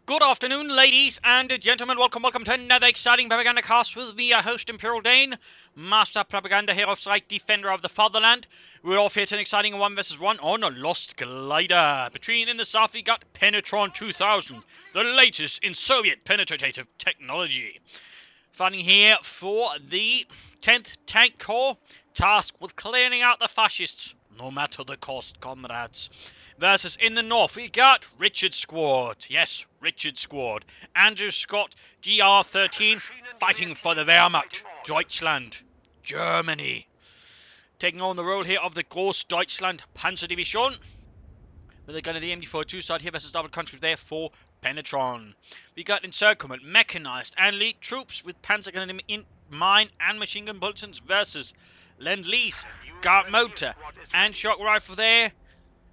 Good afternoon, ladies and gentlemen. Welcome to another exciting Propagandacast with me, your host, Imperial Dane, Master Propaganda Hero Strike, Defender of the Fatherland. We're off here to an exciting 1 vs 1 on a Lost Glider. Between in the south, we got Penetron 2000, the latest in Soviet penetrative technology. Fighting here for the 10th Tank Corps, tasked with clearing out the fascists, no matter the cost, comrades. Versus in the north, we got Richard Squad. Yes, Richard Squad. Andrew Scott, GR13, fighting for the Wehrmacht, Deutschland, Germany. Taking on the role here of the Gross Deutschland Panzer Division. With a gun of the MD42 side here versus double conscript there for Penetron. We got encirclement, mechanized, and elite troops with panzer gun in mine and machine gun bulletins versus Lend-Lease, guard motor, and shock rifle there.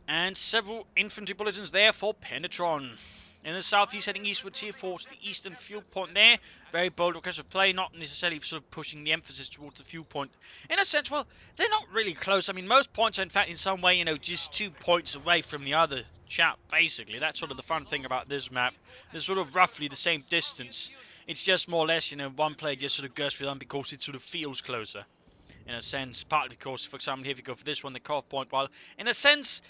And several infantry bulletins there for Penetron. In the southeast, heading eastwards here for the eastern fuel point there. Very bold aggressive play, not necessarily sort of pushing the emphasis towards the fuel point. In a sense, well, they're not really close. I mean, most points are in fact in some way, just 2 points away from the other chap, basically. That's sort of the fun thing about this map. They're sort of roughly the same distance. It's just more or less, one player just sort of goes for them because it sort of feels closer. In a sense, partly because, for example, here if you go for this one, the cutoff point, while in a sense,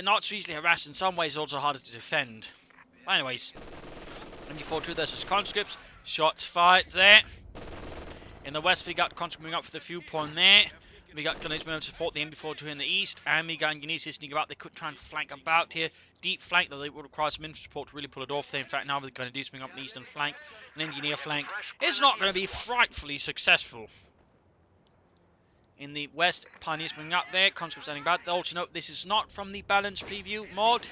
not so easily harassed, in some ways also harder to defend. But anyways, MD42 versus conscripts, shots fired there. In the west we got conscripts moving up for the fuel point there. We got Gunners moving to support the MD42 in the east, and we got Gunners sneaking about. They could try and flank about here, deep flank, though they would require some infantry support to really pull it off there. In fact, now with Gunners moving up the eastern flank, an engineer flank is not going to be frightfully successful. In the west, Pioneers moving up there, conscripts standing back. Also note, this is not from the balance preview mod.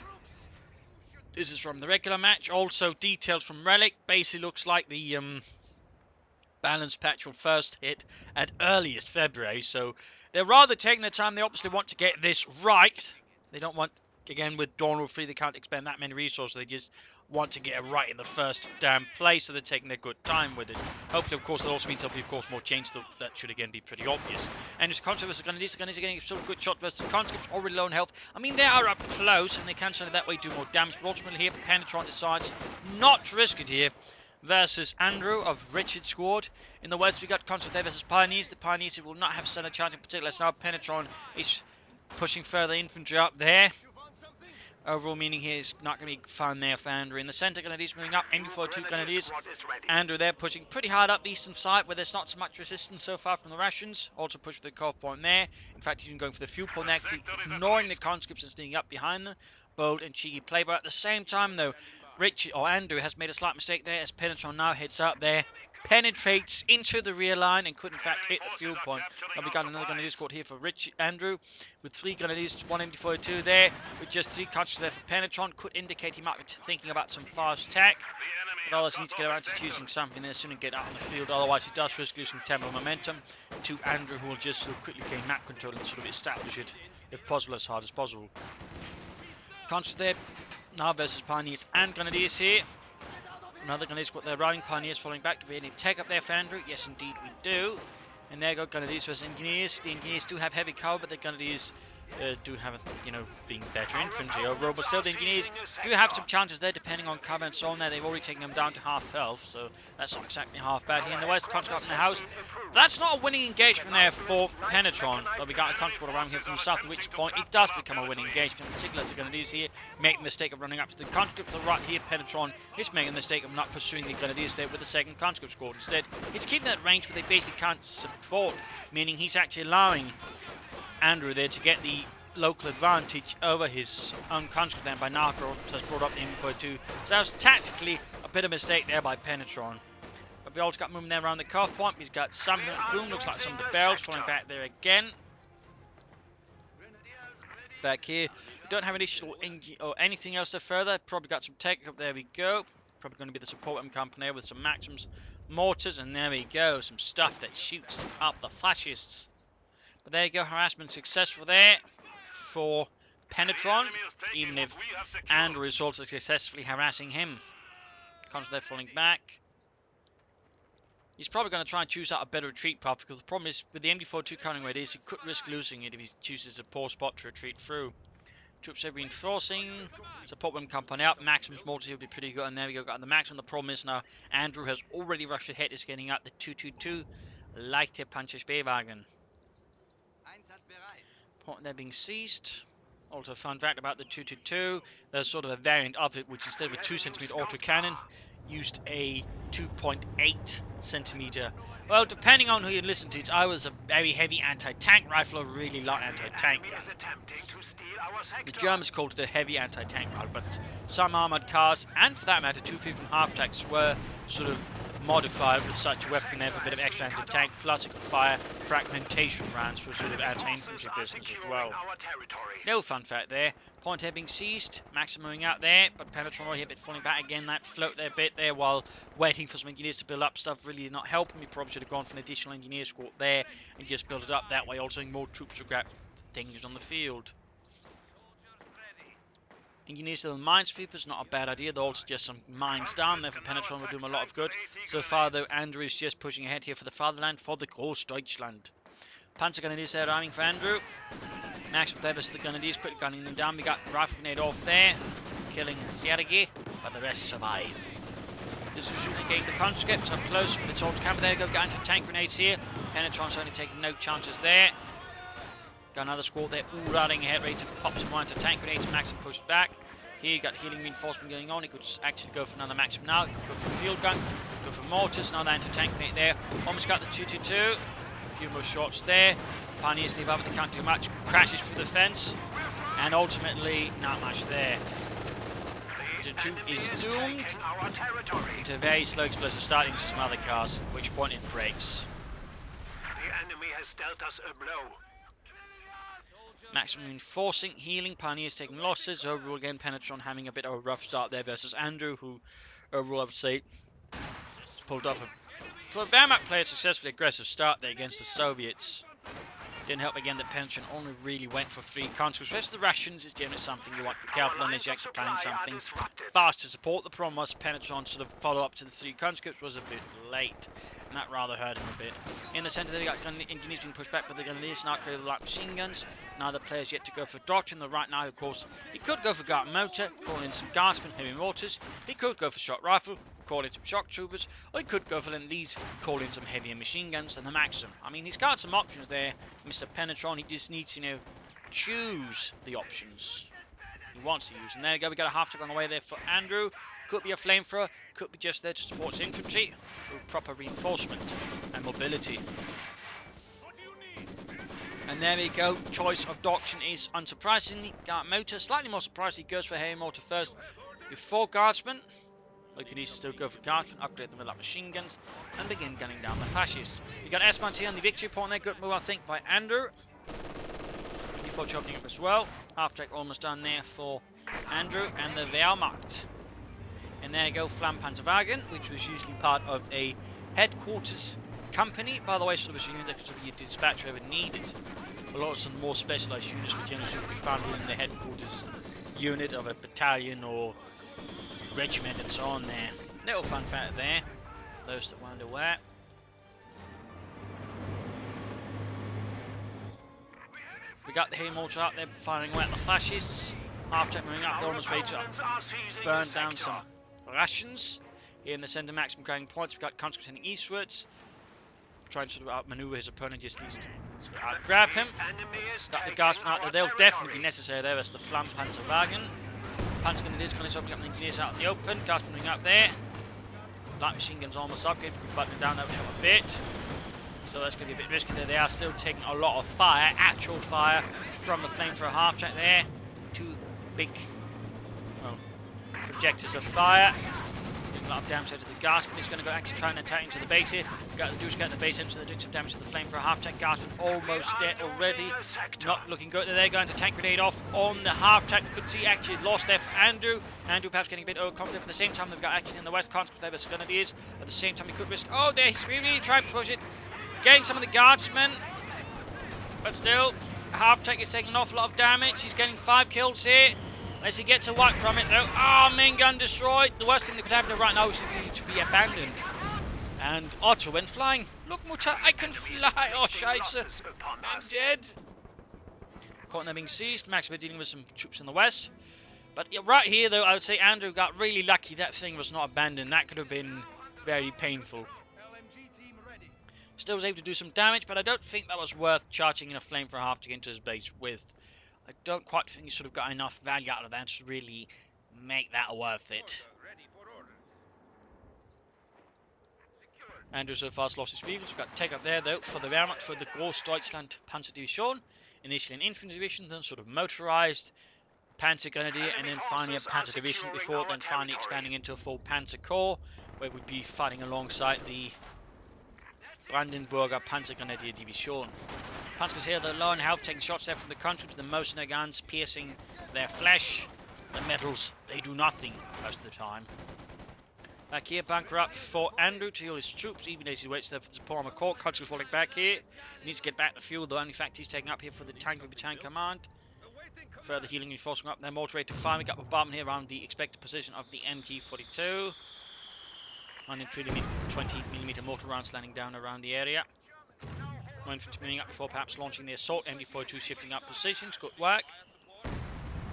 This is from the regular match. Also, details from Relic. Basically looks like the balance patch will first hit at earliest February. So they're rather taking their time. They obviously want to get this right. They don't want, again, with Dawn Rule 3, they can't expend that many resources. They just want to get it right in the first damn place, so they're taking their good time with it. Hopefully, of course, that also means there'll be, of course, more change. That should, again, be pretty obvious. And just conscripts are going to are getting a sort of good shot versus conscripts, already low in health. I mean, they are up close, and they can certainly that way do more damage, but ultimately here, Penetron decides not to risk it here versus Andrew of Richard Squad. In the west, we got conscripts there versus Pioneers. The Pioneers who will not have a chance in particular, so now Penetron is pushing further infantry up there. Overall meaning here is not going to be fun there for Andrew. In the centre, Grenadiers moving up. MD42 Grenadiers. Andrew there pushing pretty hard up the eastern side where there's not so much resistance so far from the Russians. Also push for the cutoff point there. In fact, he's even going for the fuel point there, actually ignoring the conscripts and sneaking up behind them. Bold and cheeky play. But at the same time, though, Andrew has made a slight mistake there as Penetron now heads up there. Penetrates into the rear line and could in fact hit the fuel point. And we got another Grenadier squad here for Andrew with 3 Grenadiers, 1 MD42 there with just 3 conscripts there for Penetron. Could indicate he might be thinking about some fast attack, but otherwise he needs to get around to choosing something there soon and get out on the field. Otherwise he does risk losing tempo momentum to Andrew, who will just sort of quickly gain map control and sort of establish it if possible as hard as possible. Conscripts there now versus Pioneers and Grenadiers here. Another Grenadier squad there, riding Pioneers falling back. Do we any take up there for Andrew? Yes, indeed we do. And there go Grenadiers versus Engineers. The Engineers do have heavy cover, but the Grenadiers do have, being better infantry overall. But still, the Engineers do have some challenges there, depending on cover and so on there. They've already taken them down to half health, so that's not exactly half bad. Here in the west, conscript in the house. That's not a winning engagement there for Penetron. But we got a conscript around here from the south, at which point it does become a winning engagement. In particular, as the Grenadiers here make the mistake of running up to the conscript to the right here. Penetron is making the mistake of not pursuing the Grenadiers there with the second conscript squad. Instead, he's keeping that range, but they basically can't support, meaning he's actually allowing Andrew there to get the local advantage over his own conscript then by now has brought up the MD42. So that was tactically a bit of a mistake there by Penetron. But we also got moving there around the cutoff point. He's got something, boom, looks like some of the barrels falling back there again. Back here, don't have an issue or anything else to further. Probably got some tech up, there we go. Probably going to be the support company with some Maxims mortars, and there we go, some stuff that shoots up the fascists. But there you go, harassment successful there for Penetron, even if Andrew is also successfully harassing him. Comes there falling back. He's probably going to try and choose out a better retreat path, because the problem is with the MD42 coming where it is, he could risk losing it if he chooses a poor spot to retreat through. Troops are reinforcing. Support them company up. Maximum's mortars will be pretty good. And there we go. Got the maximum. The problem is now Andrew has already rushed ahead. Is getting out the 222 leichte Panzerspähwagen. Point there being seized. Also, fun fact about the 222, there's sort of a variant of it, which instead of a 2cm autocannon, used a 2.8 centimeter. Well, depending on who you listen to, it's either a very heavy anti-tank rifle or a really light anti-tank gun. The Germans called it a heavy anti-tank rifle, but some armored cars, and for that matter, 250 half-tracks, were sort of modified with such a weapon. They have a bit of extra anti-tank, plus it could fire fragmentation rounds for sort of anti-infantry business as well. No fun fact there. Point here being seized, maximuming out there, but Penetron already a bit falling back again. That float there a bit there while waiting for some engineers to build up stuff really did not help him. He probably should have gone for an additional engineer squad there and just build it up that way, also more troops to grab things on the field. Engineers to the minesweepers is not a bad idea. They'll also just some mines down there for Penetron will do him a lot of good. So far though, Andrew is just pushing ahead here for the fatherland, for the Großdeutschland. Panzer Grenadiers there aiming for Andrew. Max with the Grenadiers, quick gunning them down. We got rifle grenade off there, killing Sergei, but the rest survive. This is shooting against the conscripts up close from the total camera there. Go anti-tank grenades here. Penetron's only taking no chances there. Got another squad there, all riding ahead, ready to pop some more anti-tank grenades. Maxim pushed back. Here you got healing reinforcement going on. He could actually go for another Maxim now. He could go for a field gun, go for mortars, another anti-tank grenade there. Almost got the 222. A few more shots there. Pioneers leave up, but they can't do much. Crashes through the fence. And ultimately, not much there. The 2 is doomed into a very slow explosive start into some other cars, at which point it breaks. The enemy has dealt us a blow. Maximum reinforcing, healing, Pioneers taking losses. Overall, again, Penetron having a bit of a rough start there versus Andrew, who overall, I would say, pulled off for a Wehrmacht player, successfully aggressive start there against the Soviets. Didn't help again that Penetron only really went for 3 conscripts. Rest of the rations is generally something you want to be careful on as you're actually planning something fast to support. The problem was Penetron sort of follow up to the 3 conscripts was a bit late, and that rather hurt him a bit. In the centre they got engineers being pushed back, but they're going to leave not clear the light machine guns. Neither player's yet to go for Doctrinal. Right now, of course, he could go for Guard Motor, call in some Guardsmen, heavy mortars. He could go for Shot Rifle, call in some shock troopers, or he could go for these, call in some heavier machine guns than the Maxim. I mean, he's got some options there, Mr. Penetron. He just needs to, choose the options he wants to use. And there we go, we got a half-track on the way there for Andrew. Could be a flamethrower, could be just there to support his infantry through proper reinforcement and mobility. And there we go, choice of Doctrine is unsurprisingly Guard Motor. Slightly more surprised he goes for heavy mortar first before Guardsmen. Or you can easily still go for Guardsmen, upgrade them with like machine guns, and begin gunning down the fascists. You got S-Mans here on the victory point there, good move I think by Andrew. Before chopping up as well. Half-track almost done there for Andrew and the Wehrmacht. And there you go, Flampanzerwagen, which was usually part of a headquarters company. By the way, sort of a unit that could be dispatched wherever needed. A lot of some more specialised units which generally should be found within the headquarters unit of a battalion or regiment and so on there. Little fun fact there, those that wonder where. We got the heavy mortar out there firing away at the fascists. Half-track moving up, they're almost ready to burn down some rations. Here in the centre, Maximum carrying points. We've got conscripts heading eastwards, trying to sort of outmaneuver his opponent, just needs to grab him. Got the Guardsmen out there, they'll definitely be necessary there as the Flampanzerwagen. Panzer Grenadiers going to open up the engineers out in the open. Guardsmen moving up there. Light machine guns almost up. If we can button it down, that would help a bit. So that's going to be a bit risky there. They are still taking a lot of fire, actual fire, from the flamethrower half-track there. 2 big projectors of fire. Doing a lot of damage to the Guardsmen. He's going to go actually try and attack into the base here. Got the Deuce get the base end, so they're doing some damage to the flamethrower half-track. Guardsmen almost dead already. Not looking good. They're going to tank grenade off on the half-track. Could see actually lost there for Andrew. Andrew perhaps getting a bit overconfident. At the same time, they've got action in the west conscript there, but Grenadiers. At the same time, he could risk. Oh, he's really trying to push it. Getting some of the Guardsmen. But still, half-track is taking an awful lot of damage. He's getting 5 kills here. Unless he gets a wipe from it though. Oh, main gun destroyed. The worst thing that could happen right now is to be abandoned. And Otto went flying. Look, Mutter, I can fly. Oh, Scheiße. I'm dead. point they're being seized. Max, we're dealing with some troops in the west. But yeah, right here, though, I would say Andrew got really lucky that thing was not abandoned. That could have been very painful. Still was able to do some damage, but I don't think that was worth charging in a flame for half to get into his base with. I don't quite think he sort of got enough value out of that to really make that worth it. Andrew so far has lost his vehicles. We've got to take up there, though, for the Wehrmacht, for the Großdeutschland Panzer Division. Initially an infantry division, then sort of motorized Panzer Grenadier, and then finally a Panzer Division before then finally expanding into a full Panzer Corps, where we'd be fighting alongside the Brandenburger Panzer Grenadier Division. Panzers here, they're low on health, taking shots there from the country with the mercenary guns piercing their flesh. The medals, they do nothing most of the time. Back here, bunker up for Andrew to heal his troops, even as he waits there for the support on the court. Country's falling back here. He needs to get back to fuel, though. In fact, he's taking up here for the Tank Battalion Command. Further healing reinforcement up there. Mortar rate to fire. We got a bombardment here around the expected position of the MG42. 120mm mortar rounds landing down around the area. More infantry moving up before perhaps launching the assault. MG42 shifting up positions. Good work.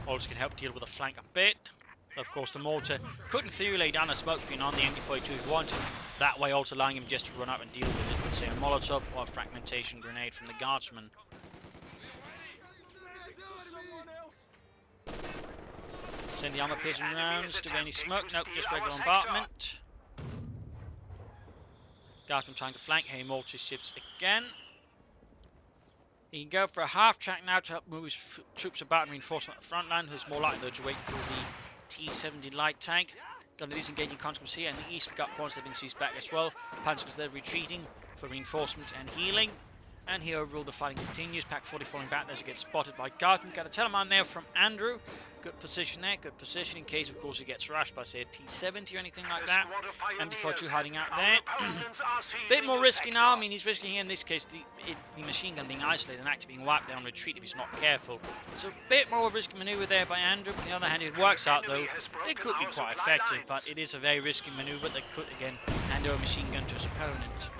Also can help deal with the flank a bit. Of course, the mortar could in theory lay down a smoke screen on the MG42 if he wanted. That way also allowing him just to run up and deal with it with, say, a Molotov or a fragmentation grenade from the guardsman. Send the armor piercing rounds. Do any smoke? Nope, just regular bombardment. Guardsman trying to flank. Hey, mortar shifts again. He can go for a half track now to help move his troops about and reinforcement at the front line, who's more likely to wait for the T-70 light tank. Got these engaging conscripts here in the east. We've got points that have been seized back as well. Panzers there retreating for reinforcements and healing. And here overall the fighting continues. Pack 40 falling back as it gets spotted by Garden. Got a teleman there from Andrew. Good position there. Good position in case, of course, he gets rushed by, say, a T-70 or anything like that. MD-42 hiding out there. Bit more risky now. I mean, he's risking here in this case the machine gun being isolated and actually being wiped down retreat if he's not careful. So a bit more of a risky maneuver there by Andrew. On the other hand, if it works out, though, it could be quite effective. But it is a very risky maneuver that could, again, hand over a machine gun to his opponent.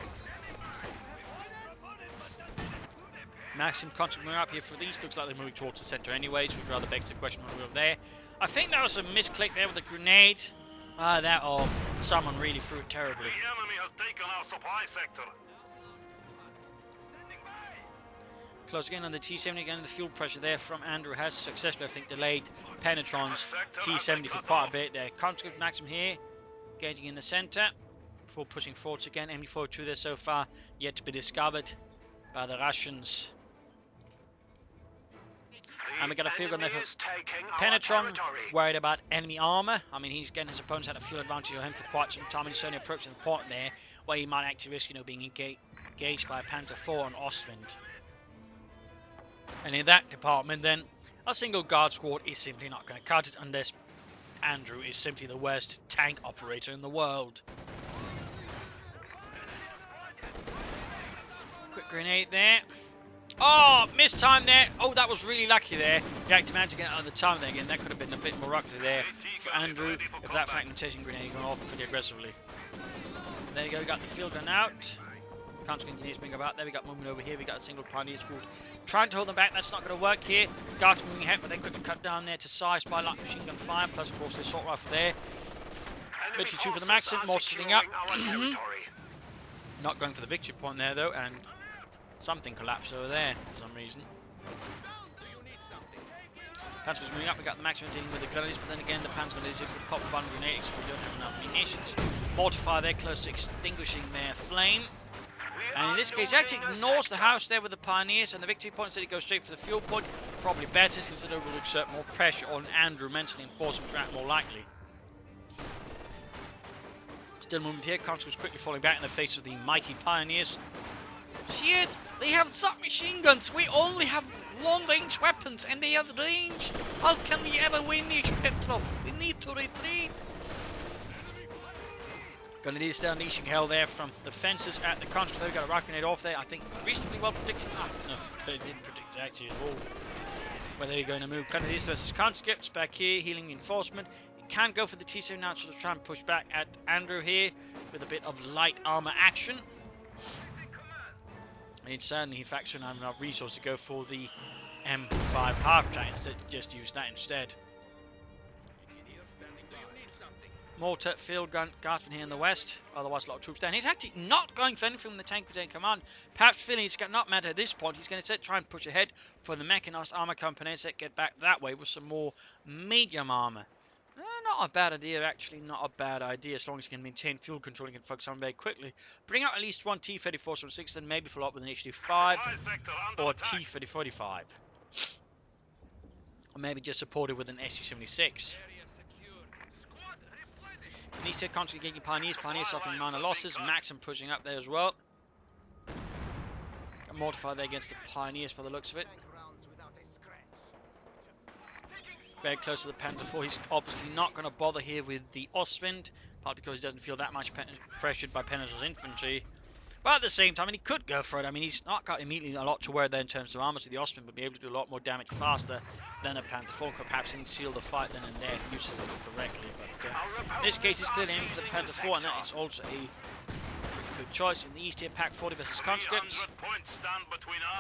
Maxim constantly moving up here for these. Looks like they're moving towards the center anyways, which rather begs the question when we were there. I think that was a misclick there with the grenade. That or someone really threw it terribly. The enemy has taken our supply sector. Close again on the T-70 again. The fuel pressure there from Andrew has successfully, I think, delayed Penetron's T-70 for quite a bit there. Conscript Maxim here, engaging in the center before pushing forwards again. MD-42 there so far, yet to be discovered by the Russians. And we got a field gun there for Penetron, worried about enemy armor. I mean, he's getting his opponents had a field advantage on him for quite some time. He's certainly approaching the point there where he might actually risk, being engaged by a Panther 4 on Ostwind. And in that department, then, a single guard squad is simply not going to cut it unless Andrew is simply the worst tank operator in the world. Quick grenade there. Oh, missed time there. Oh, that was really lucky there. He actually managed to get out of the time there again. That could have been a bit more lucky there for Andrew if that fragmentation grenade had gone off pretty aggressively. There you go, we got the field gun out. Can't continue to bring about. There we got movement over here. We got a single pioneer squad trying to hold them back. That's not going to work here. Guards moving ahead, but they quickly cut down there to size by light machine gun fire. Plus, of course, the assault rifle there. Victory 2 for the Maxim. More sitting up. Not going for the victory point there, though, and something collapsed over there for some reason. Panzer's moving up. We got the Maxim dealing with the grenadiers, but then again, the Panzer is able to pop one grenade because we don't have enough munitions. Mortar fire there, close to extinguishing their flame. And in this case, he actually ignores the house there with the pioneers, and the victory point instead he goes straight for the fuel point. Probably better since it will exert more pressure on Andrew mentally and force him to act more likely. Still moving here, conscripts quickly falling back in the face of the mighty pioneers. Shit! They have submachine guns! We only have long-range weapons and they have range! How can we ever win this, Petrov? We need to retreat! Grenadiers still unleashing hell there from the fences at the conscripts. They've got a rocket grenade off there, I think reasonably well predicted. No, they didn't predict it actually at all. Where they're going to move. Grenadiers versus conscripts back here, healing reinforcement. Can go for the T-70 now to try and push back at Andrew here with a bit of light armor action. And it's certainly, in fact, shouldn't have enough resources to go for the M5 half giants to just use that instead. Mortar, field gun, Guardsman here in the west. Otherwise, a lot of troops down. He's actually not going for anything from the tank brigade command. Perhaps feeling it's not matter at this point. He's going to try and push ahead for the mechanized armor companies that get back that way with some more medium armor. Not a bad idea, actually. Not a bad idea, as long as he can maintain fuel control and can focus on very quickly. Bring out at least one T-34-76, then maybe follow up with an HD-5 or a T-3045. Or maybe just support it with an SU-76. He needs to constantly getting Pioneers. Pioneers suffering minor losses. Maxim pushing up there as well. Got mortified there against the Pioneers by the looks of it. Very close to the Panther 4. He's obviously not going to bother here with the Ostwind, partly because he doesn't feel that much pressured by Penetron's infantry. But at the same time, he could go for it. I mean, he's not got immediately a lot to wear there in terms of armor, so the Ostwind would be able to do a lot more damage faster than a Panther 4. Could perhaps even seal the fight then and there if he uses it correctly. But in this case, he's clearly aiming for the Panther 4, and that is also a pretty good choice. In the east here, Pack 40 versus conscripts.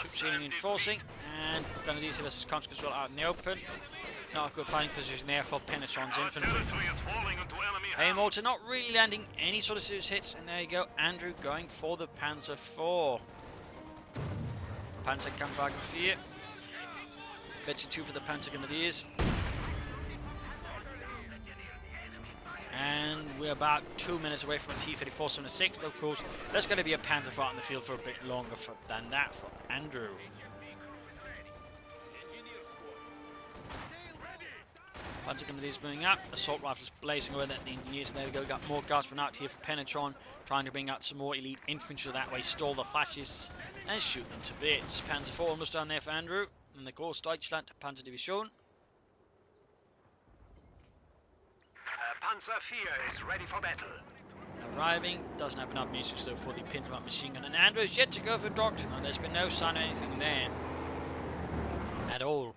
Troops healing enforcing, and Grenadiers versus conscripts well out in the open. Not a good fighting position there for Penetron's infantry. Hey, Mortar not really landing any sort of serious hits, and there you go, Andrew going for the Panzer IV. Panzer Kampfwagen 4. Betcha 2 for the Panzer Grenadiers. And we're about 2 minutes away from a T-34-76, though of course there's going to be a Panther fight in the field for a bit longer than that for Andrew. Panzer Grenadiers moving up, assault rifles blazing away at the engineers. There we go, got more Guardsmen out here for Penetron, trying to bring out some more elite infantry that way, stall the fascists and shoot them to bits. Panzer 4 almost down there for Andrew, and of course Deutschland, Panzer Division. Panzer IV is ready for battle. Arriving, doesn't have enough munitions though for the pinned up machine gun, and Andrew is yet to go for Doctrinal. There's been no sign of anything there at all.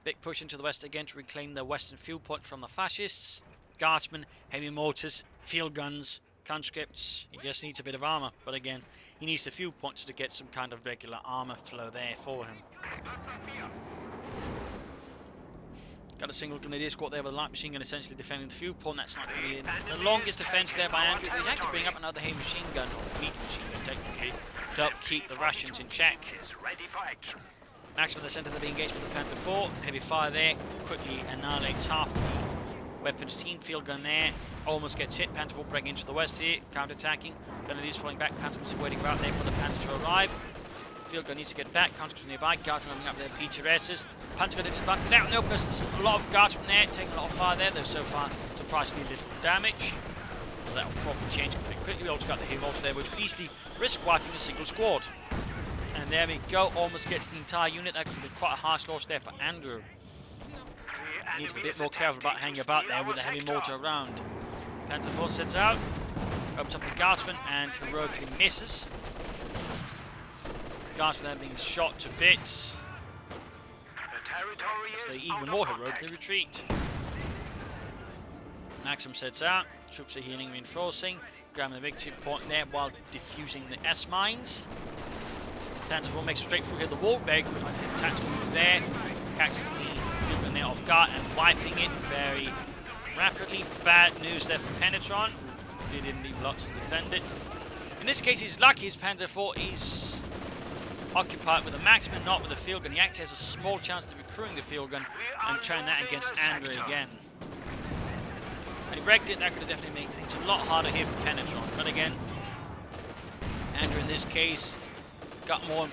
Big push into the west again to reclaim the western field point from the fascists. Guardsmen, heavy mortars, field guns, conscripts. He just needs a bit of armor, but again, he needs the field points to get some kind of regular armor flow there for him. Got a single Grenadier squad there with a light machine gun essentially defending the field point. That's not going to be the longest defense there by Andrew. He'd have to bring up another heavy machine gun, or medium machine gun technically, to help keep the Russians in check. Maxim in the centre of the engagement with the Panther 4. Heavy fire there. Quickly annihilates half the weapons team. Field gun there. Almost gets hit. Panther 4 breaking into the west here. Counter-attacking. Grenadiers falling back. Panther is waiting out there for the Panther to arrive. Field gun needs to get back. Conscripts nearby. Guardsmen running up there. PTRSs. Panther gun is back out. No, because there's a lot of Guardsmen there. Taking a lot of fire there. Though so far, surprisingly little damage. Well, that will probably change pretty quickly. We also got the heavy mortar there, which could easily risk wiping a single squad. And there we go, almost gets the entire unit. That could be quite a harsh loss there for Andrew. He needs to be a bit more careful about hanging about there with the heavy mortar around. Panther 4 sets out, opens up the Guardsman and heroically misses. Guardsman then being shot to bits. As they even more heroically retreat. Maxim sets out, troops are healing, reinforcing, grabbing the victory point there while defusing the S-mines. Panther 4 makes a straight through here the wall, very good, I think, tactical move there. Catches the field gun there off guard and wiping it very rapidly. Bad news there for Penetron, who didn't leave lots to defend it. In this case, he's lucky his Panther 4 is occupied with a Maxim, not with a field gun. He actually has a small chance of recruiting the field gun and trying that against Andrew again. And he wrecked it. That could have definitely made things a lot harder here for Penetron. But again, Andrew in this case got more,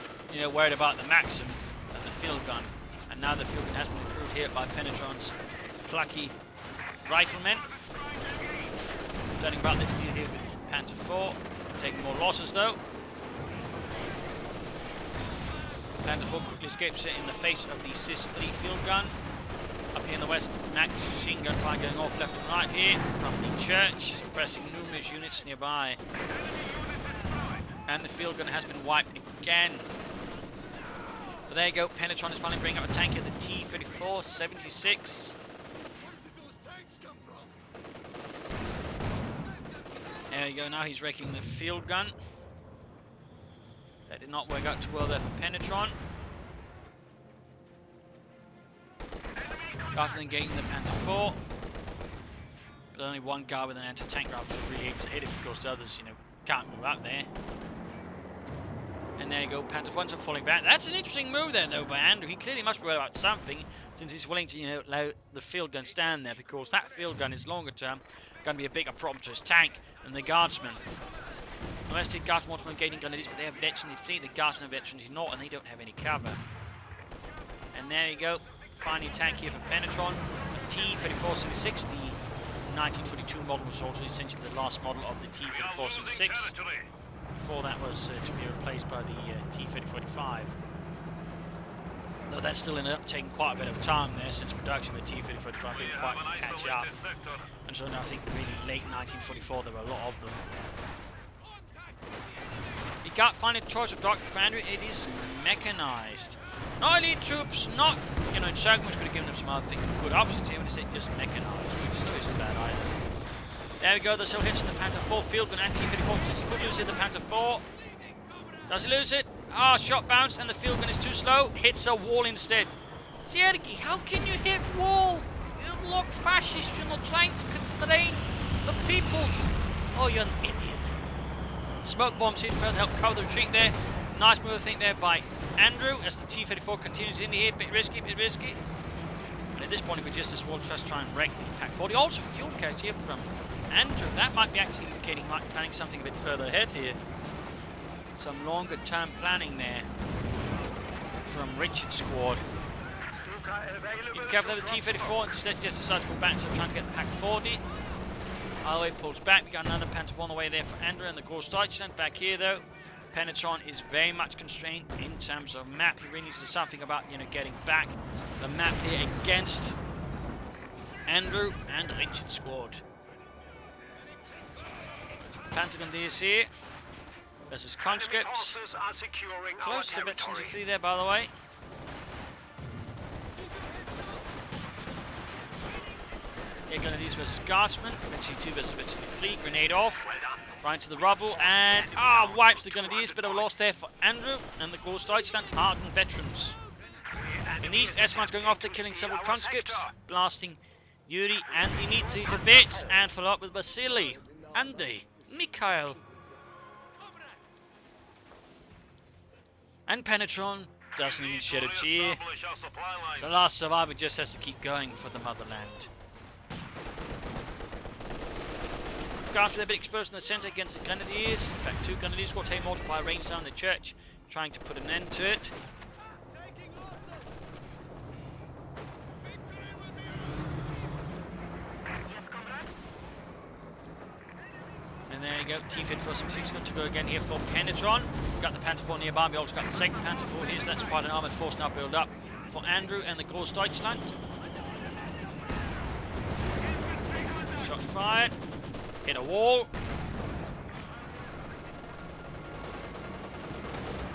worried about the Maxim than the field gun. And now the field gun has been improved here by Penetron's plucky riflemen. Learning about this deal here with Panther 4. Taking more losses though. Panther 4 quickly escapes it in the face of the CIS-3 field gun. Up here in the west, machine gun fire going off left and right here from the church, suppressing numerous units nearby. And the field gun has been wiped again. But there you go, Penetron is finally bringing up a tank here, the T-34-76. There you go, now he's wrecking the field gun. That did not work out too well there for Penetron. Rather than getting the Panther 4. But only one guy with an anti-tank rifle is really able to hit it because the others, you know, can't move up there. And there you go, Panther 1's falling back. That's an interesting move there, though, by Andrew. He clearly must be worried about something, since he's willing to, you know, let the field gun stand there, because that field gun is longer term going to be a bigger problem to his tank than the guardsman. Unless the guardsmen want to gating grenadiers, but they have veteran, they flee, the guardsmen have veterans not, and they don't have any cover. And there you go, final tank here for Penetron, the T-3476, the 1942 model was also essentially the last model of the T-3476. Before that was to be replaced by the T-3045. Though that's still ended up taking quite a bit of time there since production of the T-3045 didn't quite catch up. And so I think really late 1944 there were a lot of them. You can't find a choice of Dr. Andrew, it is mechanized. Not elite troops, not, you know, encirclements could have given them some other things, good options here, but it's just mechanized, which still isn't bad either. There we go, the still hits in the Panther 4 field gun and T-34. Could lose it, the Panther 4. Does he lose it? Ah, shot bounced and the field gun is too slow. Hits a wall instead. Sergei, how can you hit wall? You look fascist, you're not trying to constrain the peoples. Oh, you're an idiot. Smoke bombs hit further, help cover the retreat there. Nice move, I think, there by Andrew as the T-34 continues in here. Bit risky, bit risky. And at this point, he could just as well just try and wreck the Pack 40. Also, fuel catch here from Andrew. That might be actually indicating he might be planning something a bit further ahead here. Some longer term planning there from Richard's squad. He covered the T-34 and instead just decides to go back, so trying to get the Pack 40. Highway pulls back. We got another Panther on the way there for Andrew and the Gross Deutschland. Back here though, Penetron is very much constrained in terms of map. He really needs to do something about, you know, getting back the map here against Andrew and Richard's squad. Pentagon is here versus conscripts. Close to veterans of 3 there, by the way. Here, Grenadiers versus Guardsmen. Eventually 2 versus eventually 3. Grenade off. Right into the rubble. And, wipes the Grenadiers. Bit of a loss there for Andrew and the Gross Deutschland hardened veterans. In the east, S-1's going off. They're killing several conscripts. Blasting Yuri and Dimitri to bits. And follow up with Vasily, Andy, Mikhail. And Penetron doesn't even shed a tear. The last survivor just has to keep going for the motherland. Guards with a bit exposed in the centre against the Grenadiers. In fact, 2 Grenadiers will take multiply range down the church, trying to put an end to it. And there you go, T-3476 going to go again here for Penetron. We've got the Panther 4 nearby, we also got the second Panther 4 here, so that's quite an armoured force now built up for Andrew and the Gross Deutschland. Shots fired. Hit a wall.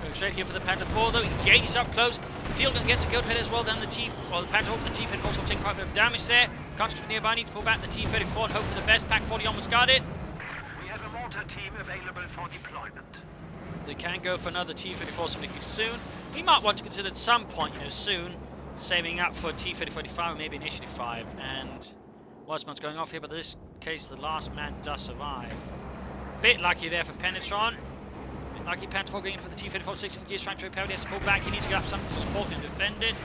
Going straight here for the Panther 4 though, engages up close. Field gun gets a good hit as well, then the Panther 4, the T-34 also take quite a bit of damage there. Conscripts nearby need to pull back the T-34 and hope for the best. Pack 40 almost got it. We have a mortar team available for deployment. They can go for another T-34 something soon. He might want to consider at some point, you know, soon, saving up for T-3045 or maybe Initiative 5. And Weissman's going off here, but in this case, the last man does survive. Bit lucky there for Penetron. Bit lucky Panther 4 going for the T-34-6 and he's trying to repel. He has to pull back. He needs to get up something to support and defend it.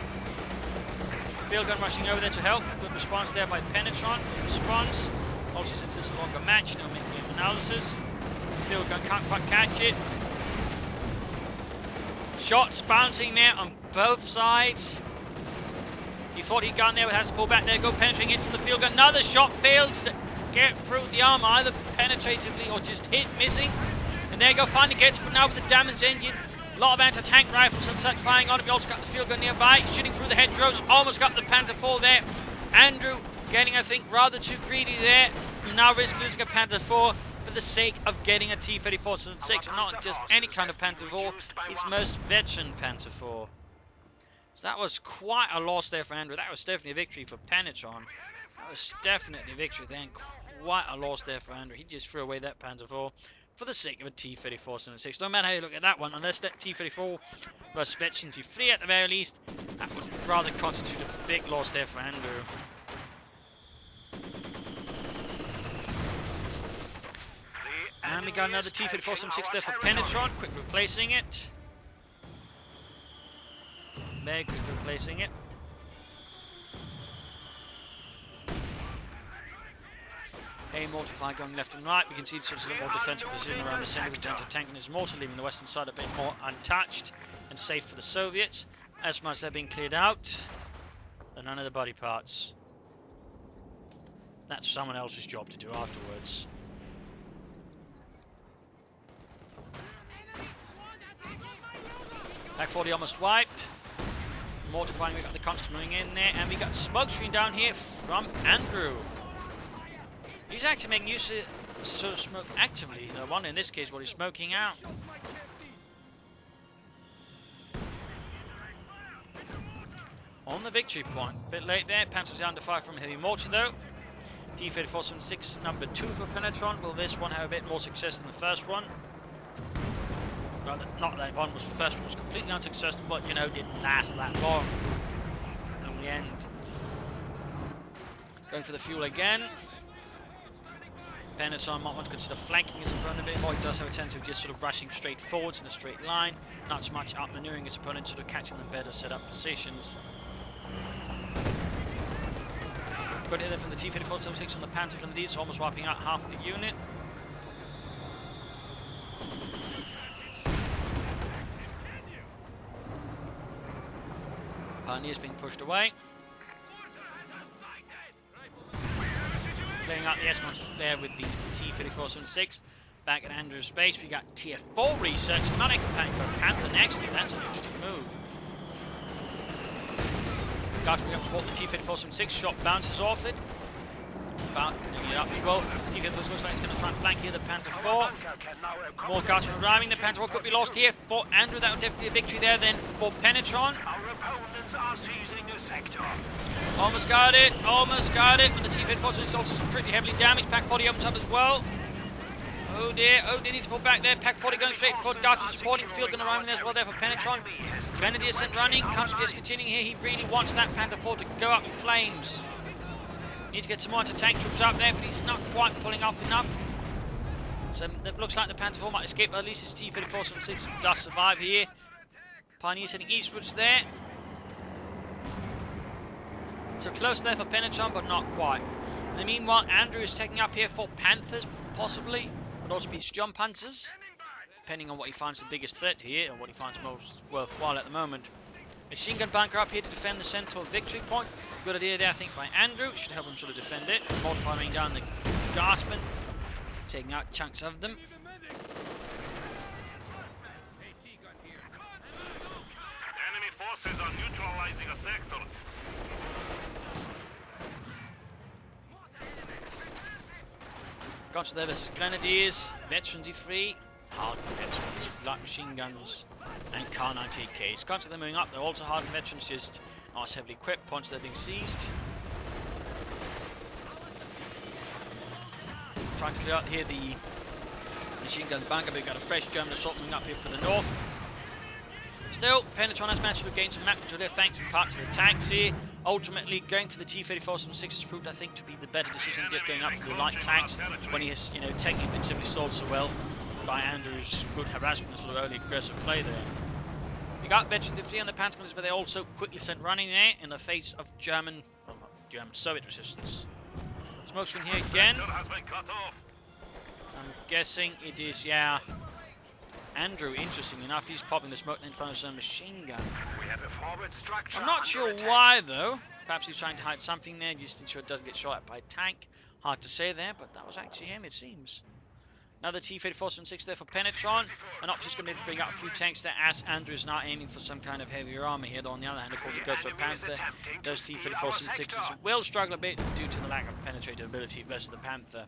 Field gun rushing over there to help. Good response there by Penetron. Response. Also, since it's a longer match, no making analysis. Field gun can't quite catch it. Shots bouncing there on both sides. He thought he'd gone there, but has to pull back there. Go penetrating it from the field gun. Another shot fails to get through the armor, either penetratively or just hit, missing. And there you go, finally gets, but now with the damaged engine. A lot of anti-tank rifles and such firing on it. We also got the field gun nearby, shooting through the hedgerows. Almost got the Panther 4 there. Andrew getting, I think, rather too greedy there. And now risk losing a Panther 4 for the sake of getting a T-34-6. And not just any kind of Panther 4, it's most veteran Panther 4. So that was quite a loss there for Andrew. That was definitely a victory for Penetron. That was definitely a victory there. And quite a loss there for Andrew. He just threw away that Panther 4. for the sake of a T-34-76. No matter how you look at that one, unless that T-34 was Veteran T-3 at the very least, that would rather constitute a big loss there for Andrew. And we got another T-34-76 there for Penetron, quick replacing it. Very quick replacing it. A mortar going left and right. We can see it's a little more defensive position around the center with the tank and his mortar, leaving the western side a bit more untouched and safe for the Soviets. As much as they're being cleared out, and none of the body parts. That's someone else's job to do afterwards. Pack 40 almost wiped. Mortar firing, we got the constant moving in there, and we got smoke screen down here from Andrew. He's actually making use of sort of smoke actively. The one in this case, what he's smoking out. On the victory point. A bit late there. Panther's under fire from heavy mortar though. T-34-76 number 2 for Penetron. Will this one have a bit more success than the first one? Well, not that one was the first one was completely unsuccessful, but you know, didn't last that long in the end. Going for the fuel again. Penetron might want to consider flanking his opponent a bit more. He does have a tendency of just sort of rushing straight forwards in a straight line, not so much out maneuvering his opponent, sort of catching them better set up positions. Good hit there from the T-34-76 on the Panther Grenadiers, almost wiping out half the unit. Pioneers being pushed away. Clearing out the S-monsters there with the T-34-76. Back at Andrew's base, we got Tier 4 research. Not expecting for Panther next year. That's an interesting move. Got to support the T-34-76. Shot bounces off it. About it up as well. T-34 looks like it's going to try and flank here the Panther 4. More guards arriving. The Panther 4 could be lost here for Andrew. That would definitely be a victory there then for Penetron. Our opponents are seizing a sector. Almost got it, but the T-34 is also pretty heavily damaged. Pack 40 opens up as well. Oh dear, they need to pull back there. Pack 40 going straight for Darton, supporting the field, going to run there as well there for Penetron. Grenadier sent running, comes just continuing here. He really wants that Panther 4 to go up in flames. Needs to get some more anti-tank troops up there, but he's not quite pulling off enough. So it looks like the Panther 4 might escape, but at least his T-34-76 does survive here. Pioneers heading eastwards there. So close there for Penetron, but not quite. And meanwhile, Andrew is taking up here for Panthers, possibly. Could also be John Panthers, depending on what he finds the biggest threat here, or what he finds most worthwhile at the moment. Machine gun bunker up here to defend the central victory point. Good idea there, I think, by Andrew. Should help him sort of defend it. Mortar firing down the Guardsmen, taking out chunks of them. Enemy forces are neutralizing a sector. Gotcha there versus Grenadiers, Veteran D3, hardened veterans, light machine guns, and Car 98Ks. Gotcha, they're moving up, they're also hardened veterans, just not as heavily equipped once they're being seized. Trying to clear out here the machine gun bunker, but we've got a fresh German assault moving up here for the north. Still, Penetron has managed to gain some map control there thanks in part to the tanks here. Ultimately, going for the T-34-76 has proved, I think, to be the better decision than just going up for the light tanks when he has, you know, taken it simply sold so well by Andrew's good harassment and sort of early aggressive play there. We got Veteran D3 on the Panther, but they also quickly sent running there in the face of German, well, not German, Soviet resistance. Smoke screen here again. I'm guessing it is, yeah, Andrew, interesting enough, he's popping the smoke in front of some machine gun. We have a forward structure. I'm not sure why though. Perhaps he's trying to hide something there, just to ensure it doesn't get shot at by a tank. Hard to say there, but that was actually him, it seems. Another T-34-76 there for Penetron. And Opti's going to bring out a few tanks there as Andrew is now aiming for some kind of heavier armor here. Though on the other hand, of course, it goes for Panther. Those T-34-76s will struggle a bit due to the lack of penetrating ability versus the Panther.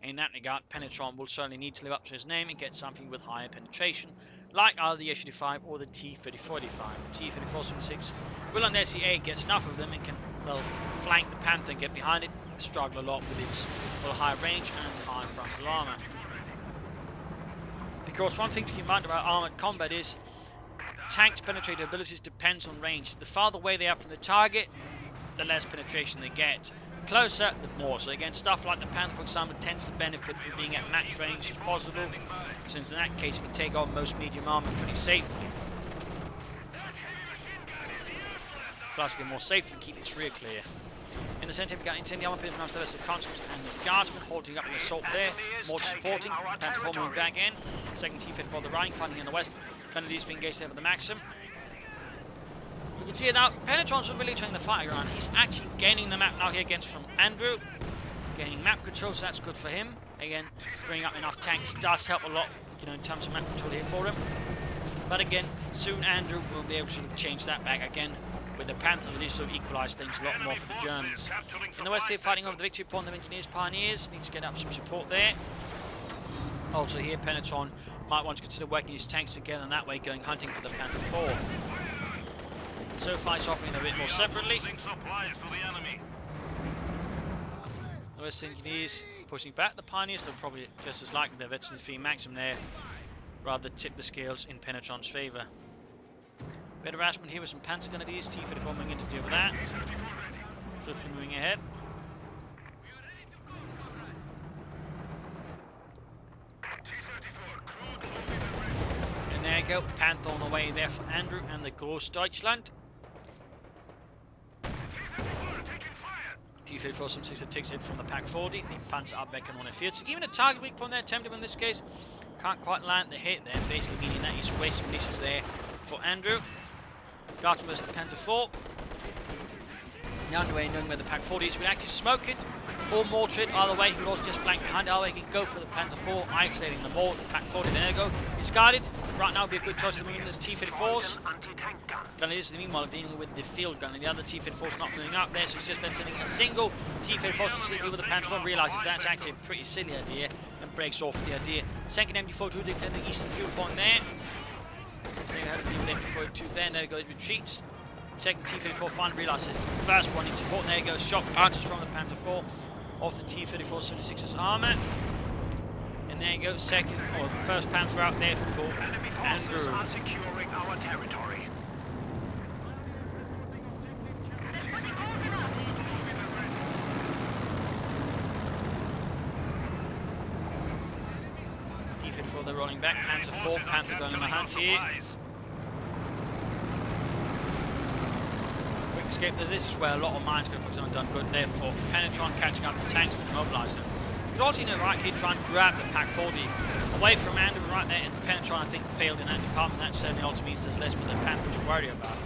In that regard, Penetron will certainly need to live up to his name and get something with higher penetration, like either the H-35 or the T-3045. The T-34-76 will, on their CA, get enough of them and can, well, flank the Panther and get behind it, struggle a lot with its well, high range and high frontal armor. Because one thing to keep in mind about armoured combat is tanks' penetrating abilities depends on range. The farther away they are from the target, the less penetration they get. The closer, the more. So again, stuff like the Panther, for example, tends to benefit from being at match range if possible, since in that case you can take on most medium armour pretty safely. Plus you can more safely keep its rear clear. In the centre, we've got incendiary armour pins, the conscripts and the guardsmen holding up an assault there. More supporting, Panther 4 moving back in. Second T-Fit for the right, fighting in the west. Kennedy's being engaged there with the Maxim. You can see it now, Penetron's really turning the fight around. He's actually gaining the map now here against from Andrew. Gaining map control, so that's good for him. Again, bringing up enough tanks does help a lot, you know, in terms of map control here for him. But again, soon Andrew will be able to sort of change that back again. With the Panthers, at least sort of equalise things a lot more for the Germans. In the west here, fighting over the victory point of Engineers, Pioneers. Needs to get up some support there. Also here, Penetron might want to consider working his tanks together and that way going hunting for the Panther 4. So far it's operating a bit more separately. The West Engineers pushing back the Pioneers, they're probably just as likely their veteran 3 Maxim there, rather tip the scales in Penetron's favour. Bit of harassment here with some Panther Grenadiers, T-34 moving in to deal with that. Swiftly moving ahead. And there you go, Panther on the way there for Andrew and the Gross Deutschland. T-34 some 6 takes it from the Pack 40. The Panzer Abwecken on a field. So even a target weak point there attempted in this case. Can't quite land the hit there, basically meaning that he's wasting munitions there for Andrew. Guardsman versus the Panther 4. Now anyway, knowing where the Pack 40 is, he could actually smoke it or mortar it. Either way, he could also just flank behind. Either way, he can go for the Panther 4, isolating the more. The Pack 40, there you go. He's guarded. Right now would be a good choice to move in the T-54s. Grenadiers, meanwhile, dealing with the field gun, and the other T-54's not moving up there, so he's just then sending a single T-54 to deal with the Panther 4, realises that's actually a pretty silly idea, and breaks off the idea. Second MD-42 defending the eastern field point there. They had to deal with MD-42 there, and there goes retreats. Second T-34 finally realises it's the first one in support, and there goes shock punches from the Panther 4 off the T-34 76's armour. And there you go, second, or first Panther out there for Andrew. Are securing our territory. T-34 they're rolling back, Panther 4, Panther going on the hunt here. Quick escape, this is where a lot of mines could have done good there for Penetron catching up the tanks and mobilising them. You could also, you know, right here try and grab the Pack 40 away from Andrew right there, and Penetron I think failed in that department. That certainly also means there's less for the Panther to worry about.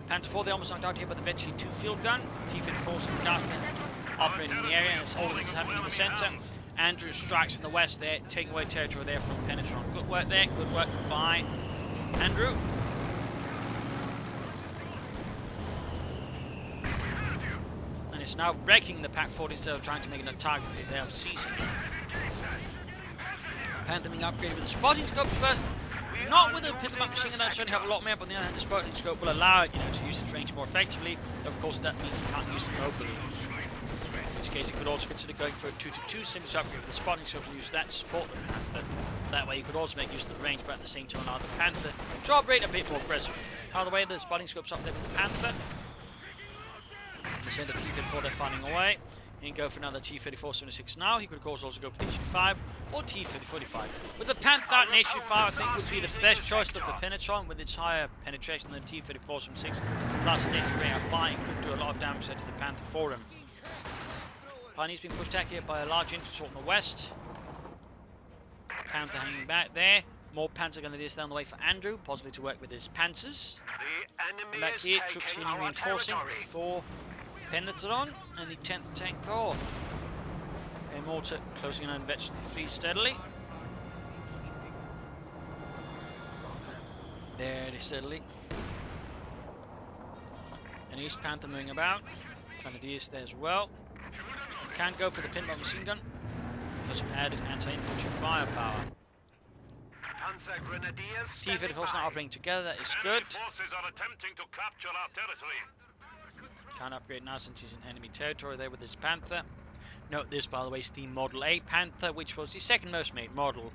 Panther 4 they almost knocked out here by the Vetri 2 field gun. T-54's and Guardsmen operating in the area, and it's all this is happening in the centre. Andrew strikes in the west there, taking away territory there from Penetron. Good work there, good work by Andrew. And it's now wrecking the Pack 40 instead of trying to make it a target hit there of seizing it. Panther being upgraded with the spotting scope first. Not with a pistol up machine gun, that certainly have a lot more, but on the other hand, the spotting scope will allow it, you know, to use its range more effectively. Of course, that means you can't use it globally. In which case, you could also consider going for a 2-2-2 simply to upgrade with the spotting scope and use that to support the Panther. That way, you could also make use of the range, but at the same time, allow the Panther to operate a bit more aggressive. By the way, the spotting scope's up there for the Panther. Just send a T-54 they're finding away. You can go for another T-34-76 now. He could of course also go for the H-5 or T-30-45. With the Panther out in H-5, I think would be the best choice for Penetron with its higher penetration than the T-34-76. Plus steady rate of fire, it could do a lot of damage there to the Panther for him. Pioneer's been pushed back here by a large infantry on the west. Panther hanging back there. More Panther Grenadiers down the way for Andrew, possibly to work with his Panzers. And back here, troops here reinforcing for Penetron and the 10th Tank Corps. And mortar closing in on Veteran 3 steadily. Very steadily. And East Panther moving about. Grenadiers there as well. Can go for the pinball machine gun for some added anti-infantry firepower. T-54's not operating together, that is good. Forces are attempting to capture our territory. Can't upgrade now since he's in enemy territory there with his Panther. Note this, by the way, is the Model A Panther, which was the second most made model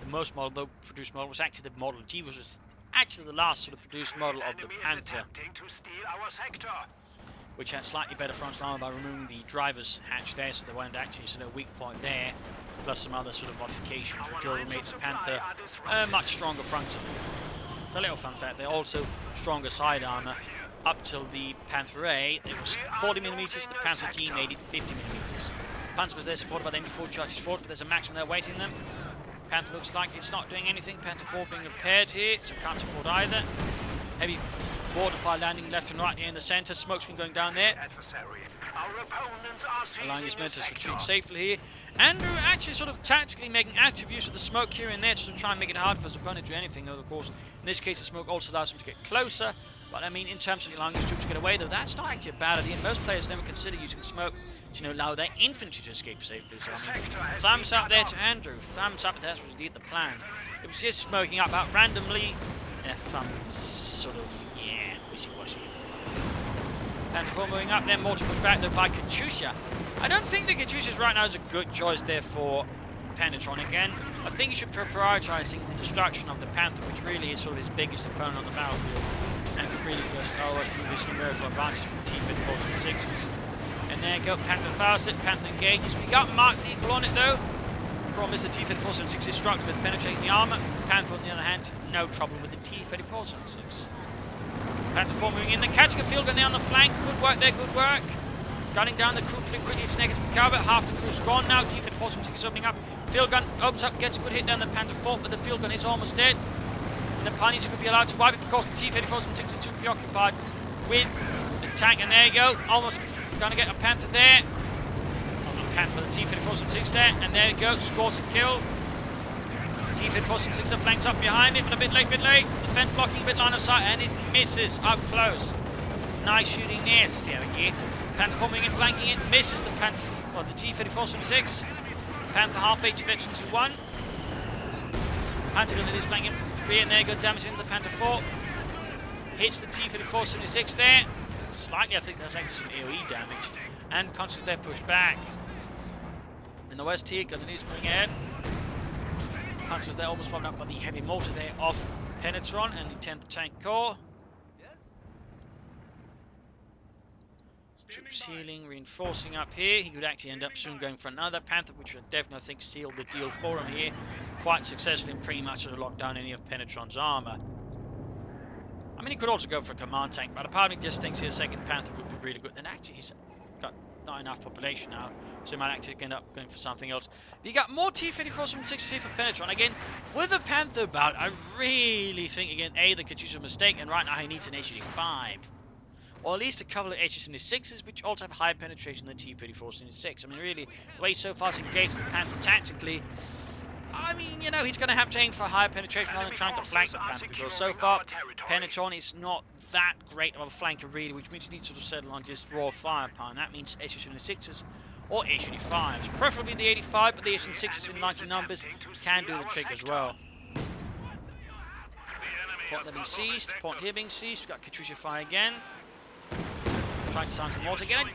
The most model, produced model was actually the Model G, which was actually the last sort of produced model of the Enemy is Panther, attempting to steal our sector. which had slightly better frontal armor by removing the driver's hatch there, so there weren't actually sort of weak point there, plus some other sort of modifications which all made the Panther a much stronger frontal. So a little fun fact, they're also stronger side armor. Up till the Panther A, it was 40mm, the Panther G made it 50mm. Panther was there supported by the MP4 charges forward, but there's a maximum there waiting them. Panther looks like it's not doing anything. Panther 4 being repaired here, so can't support either. Heavy border fire landing left and right here in the centre. Smoke's been going down there, allowing his men to retreat safely here. Andrew actually sort of tactically making active use of the smoke here and there just to try and make it hard for his opponent to do anything. Of course, in this case, the smoke also allows him to get closer. But I mean, in terms of allowing his troops to get away, though, that's not actually a bad idea. Most players never consider using smoke to allow their infantry to escape safely. So I mean, thumbs up there to Andrew. Thumbs up, that was indeed the plan. It was just smoking up out randomly. Thumbs sort of, yeah, wishy-washy. Panther 4 moving up there, more to push back though by Katyusha. I don't think the Katyusha right now is a good choice there for Penetron again. I think he should be prioritising the destruction of the Panther, which really is sort of his biggest opponent on the battlefield, and could really just otherwise move his numerical advantage with the T-54s and 6s. And there you go, Panther fausted, Panther engages. We got Mark the Eagle on it though. Problem is the T-54s and 6 is struggling with penetrating the armour. Panther on the other hand, no trouble with the T-54s and 6. Panther 4 moving in there, catching a field gun there on the flank. Good work there, good work. Gunning down the crew pretty quickly, it's negative cover. Half the crew's gone now. T-54s and 6 is opening up. Field gun opens up, gets a good hit down the Panther 4, but the field gun is almost dead. And the Pioneers could be allowed to wipe it because the T-54s and 6 is too preoccupied with the tank. And there you go, almost going to get a Panther there. Not a Panther, but the T-54s and 6 there. And there you go, scores a kill. T-54s and 6 are flanks up behind it, but a bit late, Defense blocking a bit line of sight, and it misses up close. Nice shooting there, Sergey. Panther 4 moving in, flanking it, misses the Panther, well, the T-54s and 6. Panther half H veterans to 1. Panther gun that is flanking from 3, and there you go, damage into the Panther 4. Hits the T-54 76 there. Slightly, I think that's actually some AoE damage. And Conscious there pushed back. In the west here, gun is moving ahead. Conscious there almost followed up by the heavy mortar there of Penetron and the 10th Tank Corps. Troops healing, reinforcing up here. He could actually end up soon going for another Panther, which would definitely, I think, seal the deal for him here quite successfully and pretty much sort of lock down any of Penetron's armor. I mean, he could also go for a command tank, but a part of me just thinks his second Panther would be really good. And actually, he's got not enough population now, so he might actually end up going for something else. But you got more T-54s from 60 for Penetron. Again, with the Panther bout, I really think, again, A, the Katyusha mistake, and right now he needs an HUD-5. Or at least a couple of HUD-6s, which also have higher penetration than T-34s and 6. I mean, really, the way so far he's engaged the Panther tactically, I mean, you know, he's going to have to aim for higher penetration rather than trying to flank the Panther, because so far, Penetron is not that great of a flanker, really, which means he needs to settle on just raw firepower, and that means HUD-6s or HUD-5s. Preferably the 85, but the HUD-6s in 90 numbers can do the trick as well. Point there being seized, point here being seized, we've got Katyusha fire again. Trying to silence them all again.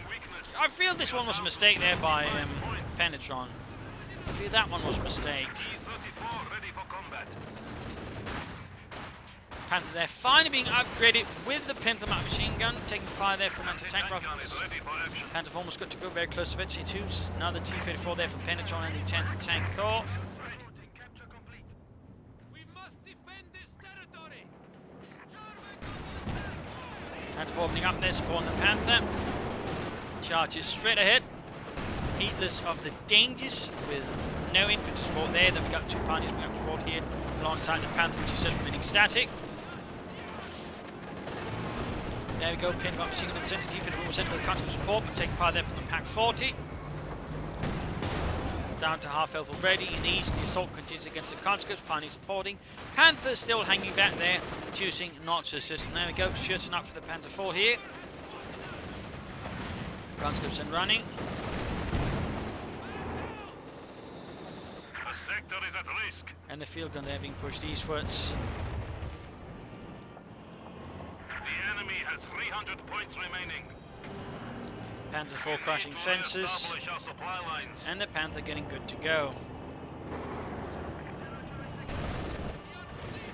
I feel this one was a mistake there by Penetron. I feel that one was a mistake. Panther there finally being upgraded with the Panther machine gun, taking fire there from anti-tank rifles. Panther 4 almost got to go very close to it. C2s, another T-34 there from Penetron and the 10th Tank Corps. Panther 4 opening up there, supporting the Panther. Charges straight ahead, heedless of the dangers, with no infantry support there. Then we got two Pioneers coming up support here alongside the Panther, which is just remaining static. There we go, pinned up machine gun in the centre. T-54 was sent with constant support, but taking fire there from the Pack 40. Down to half health already. In the east, the assault continues against the conscripts. Pioneers supporting. Panther still hanging back there, choosing not to assist. And there we go, shooting up for the Panther 4 here. Conscripts and running. The sector is at risk. And the field gun there being pushed eastwards. The enemy has 300 points remaining. Panther 4 crashing fences. Our supply lines. And the Panther getting good to go.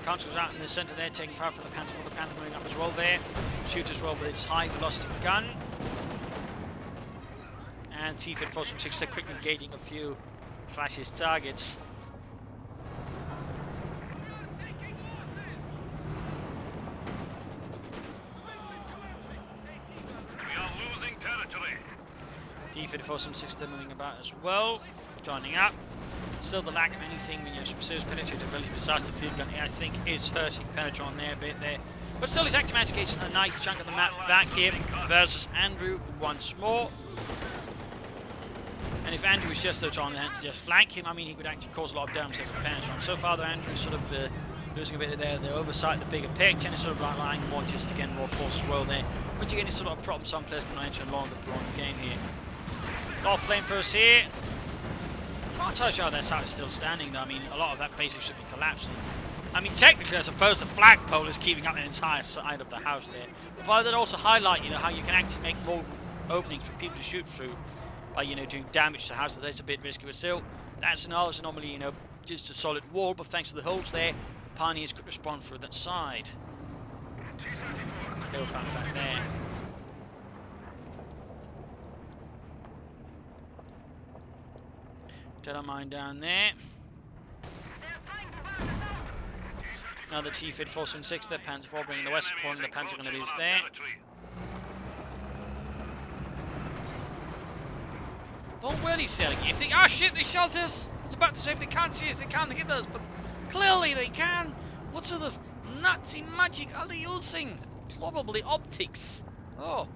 Conscripts out in the centre there, taking fire from the Panther. The Panther moving up as well there. Shoot as well with its high velocity gun. And T-Fit 476 they're quickly engaging a few fascist targets. We are losing territory. T-Fit 476 they're moving about as well, joining up. Still the lack of anything when you're some serious penetrative ability besides the field gun, I think, is hurting Penetron there a bit there. But still, he's active getting a nice chunk of the map back here versus Andrew once more. And if Andrew was just there trying to just flank him, I mean, he could actually cause a lot of damage to Penetron. So far, though, Andrew's sort of losing a bit of the oversight, the bigger picture, and sort of like relying more just to get more force as well there. Which again is sort of a problem some players can enter longer prolonged game here. A lot of flamethrowers here. I'm not entirely sure that side is still standing though. I mean, a lot of that basically should be collapsing. I mean, technically, I suppose the flagpole is keeping up the entire side of the house there. But that also highlight, how you can actually make more openings for people to shoot through by, doing damage to the house. That's a bit risky, but still, that's normally, just a solid wall. But thanks to the holes there, the Pioneers could respond through that side. Little fun fact there. Don't mind down there. Another T-Fit 476, their Panther 4 bringing the west corner, the Panther going to be there. Don't worry, selling. If they shit, they shot us. I was about to say if they can't see us, they can't hit us, but clearly they can. What sort of Nazi magic are they using? Probably optics. Oh.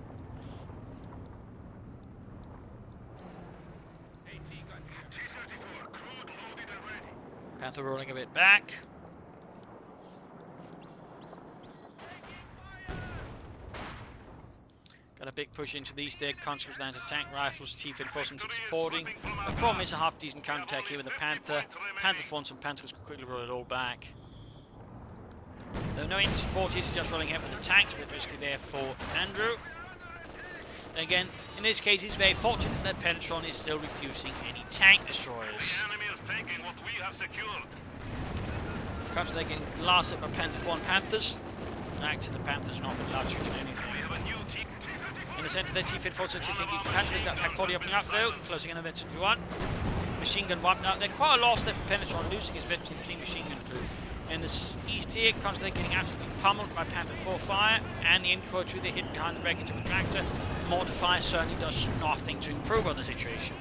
Panther rolling a bit back. Got a big push into these there. Conscripts land to tank rifles. T-Fit forcing some supporting. The problem is a half decent counterattack here with the Panther. Panther forms some Panthers could quickly roll it all back. Though no in support here, so just rolling ahead with the tanks. A bit risky there for Andrew. Again, in this case, he's very fortunate that Penetron is still refusing any tank destroyers. The enemy is taking what we have secured. Perhaps they're getting blasted by Panther 4 and Panthers. Actually, the Panthers not been allowed to shoot anything. We have a new team. In the centre there, T-Fit 466 thinking Panthers got attack 40 opening up though, closing in on event 51. Machine gun wiped out. They're quite a loss there for Penetron, losing his virtually 3 machine gun crew. In the east here, they're getting absolutely pummeled by Panther 4 fire, and the COH2 they're hidden behind the wreckage of a tractor. Mortar fire certainly does nothing to improve on the situation.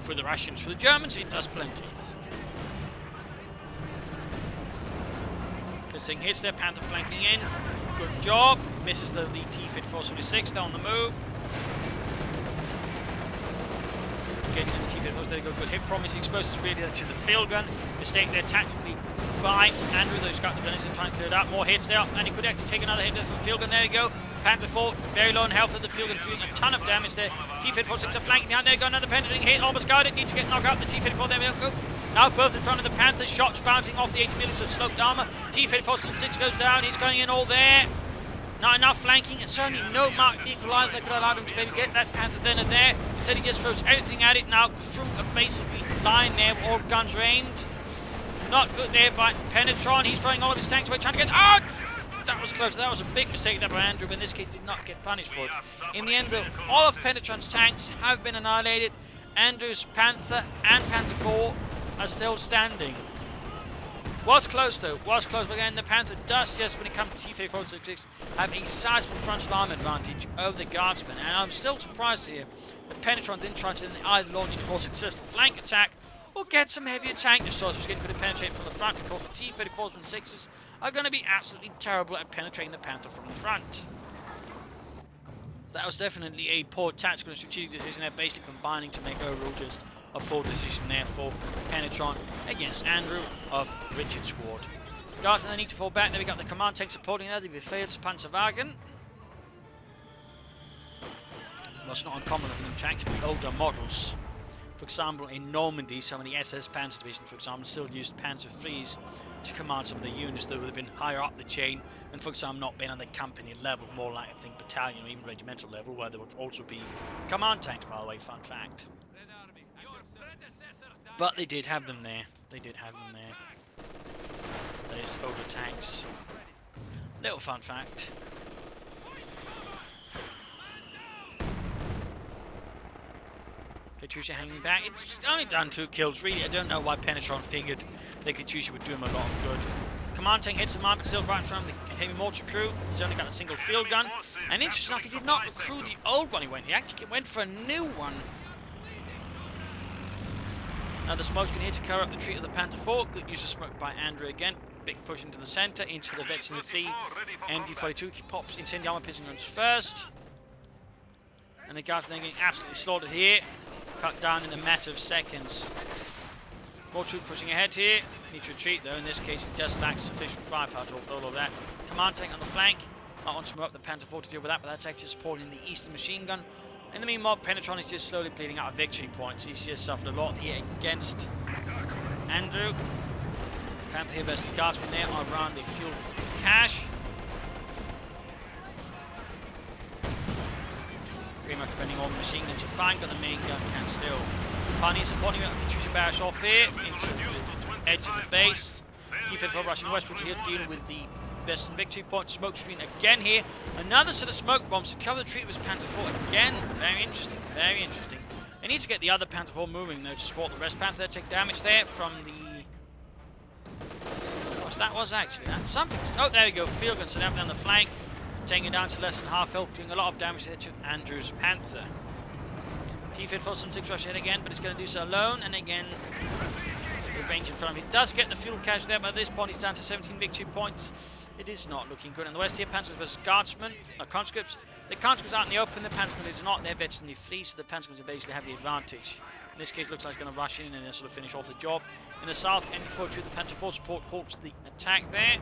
For the Russians, for the Germans, it does plenty. This thing hits their Panther flanking in. Good job. Misses the T-Fit 476. They're on the move. Getting in the T-Fit 476. They go good hit. Promise explosives really to the field gun. Mistake there tactically by Andrew. Those got the gunners and trying to clear it out. More hits there. And he could actually take another hit from the field gun. There you go. Panther 4 very low in health at the field gun, doing a ton of damage there. T-Fit 476 are flanking behind. There you go. Another penetrating hit. Almost got it. Needs to get knocked out. The T-Fit 4 there we go. Now both in front of the Panther, shots bouncing off the 80 mm of sloped armour. T-Fit 476 goes down, he's going in all there. Not enough flanking, and certainly no marked equaliser that could allow him to maybe get that Panther then and there. Instead he just throws everything at it now through a basically line there, all guns aimed. Not good there by Penetron, he's throwing all of his tanks away, trying to get... Oh! That was close, that was a big mistake there by Andrew, but in this case he did not get punished for it. In the end though, all of Penetron's tanks have been annihilated. Andrew's Panther and Panther 4 are still standing. Was close though, was close, but again the Panther does just, when it comes to T-Fit 466, have a sizable frontal arm advantage over the Guardsmen, and I'm still surprised here that Penetron didn't try to either launch a more successful flank attack or get some heavier tank destroyers which again could have penetrated from the front, because the T-Fit 466 are going to be absolutely terrible at penetrating the Panther from the front. So that was definitely a poor tactical and strategic decision there, basically combining to make overall just a poor decision there for Penetron against Andrew of Richard's squad. Guardsmen, they need to fall back. There we got the command tank supporting there, the Befehlspanzerwagen. Panzerwagen. Well, it's not uncommon for them to activate older models. For example, in Normandy, some of the SS Panzer Division, for example, still used Panzer IIIs to command some of the units that would have been higher up the chain, and for example, not been on the company level, more like, I think, battalion or even regimental level, where there would also be command tanks, by the way, fun fact. But they did have them there. They did have them there. is over tanks. Little fun fact. Katyusha hanging back. It's only done 2 kills, really. I don't know why Penetron figured that Katyusha would do him a lot of good. Command tank hits the mark, but still right in front of the heavy mortar crew. He's only got a single field gun. And interesting enough, he did not recruit the old one he actually went for a new one. Now the smoke's been here to cover up the retreat of the Panther 4. Good use of smoke by Andrew again. Big push into the centre, into the vets in the fleet. MD42 pops incendiary pissing guns first. And the guards are getting absolutely slaughtered here. Cut down in a matter of seconds. More troop pushing ahead here. Need to retreat though. In this case, it just lacks sufficient firepower to hold all of that. Command tank on the flank. Might want to move up the Panther 4 to deal with that, but that's actually supporting the eastern machine gun. In the meanwhile, Penetron is just slowly bleeding out of victory points. He's just suffered a lot here against Andrew. Panther here versus the guardsmen there around the fuel cache. Pretty much depending on the machine guns are fine, but the main gun can still. Pioneer supporting Katyusha barrage off here into the edge of the base. T-54 rushing westward here, dealing with the western victory point. Smoke screen again here. Another set of smoke bombs to cover the retreat of his Panther 4 again. Very interesting, very interesting. He needs to get the other Panther 4 moving though to support the rest. Panther take damage there from the... What that was actually? Something. Oh, there you go. Field gun set up down the flank. Taking it down to less than half health, doing a lot of damage there to Andrew's Panther. T-54 some 6 rush ahead again, but it's going to do so alone, and again, the range in front of him. He does get the fuel cache there, but at this point he's down to 17 victory points. It is not looking good. In the west here, Panthers versus Guardsmen, conscripts. The conscripts out in the open, the Pantsmen is not. They're veteranly free, so the Pantsmen basically have the advantage. In this case, it looks like it's going to rush in and then sort of finish off the job. In the south, MD42, the Panther 4 support halts the attack there.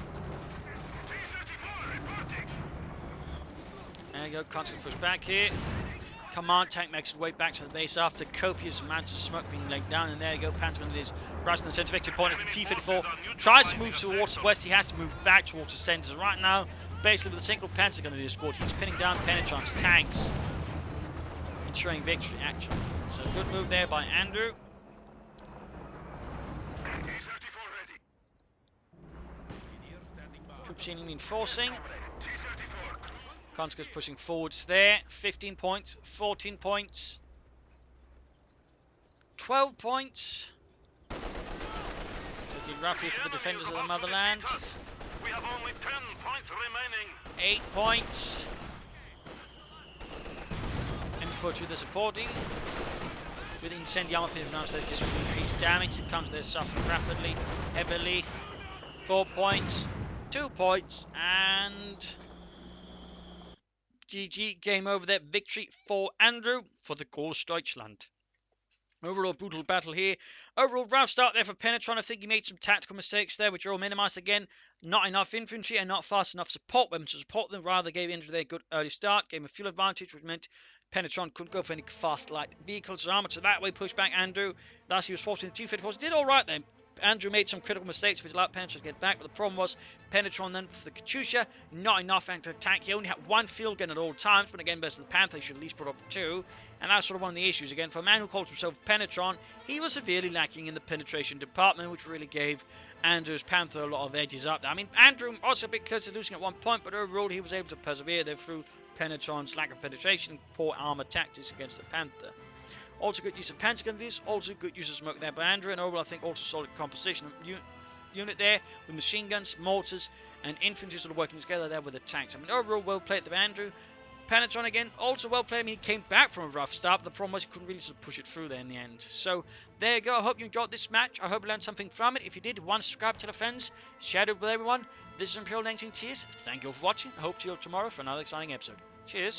There you go, constant push back here. Command tank makes its way back to the base after copious amounts of smoke being laid down. And there you go, Panther is rising to the centre victory point as the T-54 tries to move towards the west. He has to move back towards the centre. Right now, basically with a single Panther gun in his squad, he's pinning down Penetron's tanks, ensuring victory actually. So good move there by Andrew. Troops seemingly enforcing. Conscripts pushing forwards there. 15 points, 14 points, 12 points. Looking rough here for the defenders of the motherland. We have only 10 points remaining. 8 points. MD42 they're supporting. With incendiary pins now, so they just increased damage that comes there suffering rapidly, heavily. 4 points, 2 points, and GG, game over there. Victory for Andrew for the Großdeutschland. Overall brutal battle here. Overall rough start there for Penetron. I think he made some tactical mistakes there, which are all minimised again. Not enough infantry and not fast enough support weapons to support them. Rather gave Andrew their good early start. Gave him a fuel advantage, which meant Penetron couldn't go for any fast light vehicles. So armour to that way pushed back Andrew. Thus he was forcing the T-54s. Did alright then. Andrew made some critical mistakes which allowed Penetron to get back, but the problem was Penetron then for the Katyusha, not enough to attack. He only had 1 field gun at all times, but again versus the Panther he should at least put up 2, and that's sort of one of the issues. Again, for a man who calls himself Penetron, he was severely lacking in the penetration department, which really gave Andrew's Panther a lot of edges up. I mean, Andrew also a bit close to losing at one point, but overall he was able to persevere there through Penetron's lack of penetration, poor armor tactics against the Panther. Also good use of Pentagon this, also good use of smoke there by Andrew, and overall I think also solid composition of unit there with machine guns, mortars, and infantry sort of working together there with the tanks. I mean overall well played by Andrew. Penetron again, also well played. I mean, he came back from a rough start, but the problem was he couldn't really sort of push it through there in the end. So there you go. I hope you enjoyed this match. I hope you learned something from it. If you did, subscribe, tell your friends, share it with everyone. This is Imperial 19 Tears. Thank you all for watching. I hope to see you all tomorrow for another exciting episode. Cheers.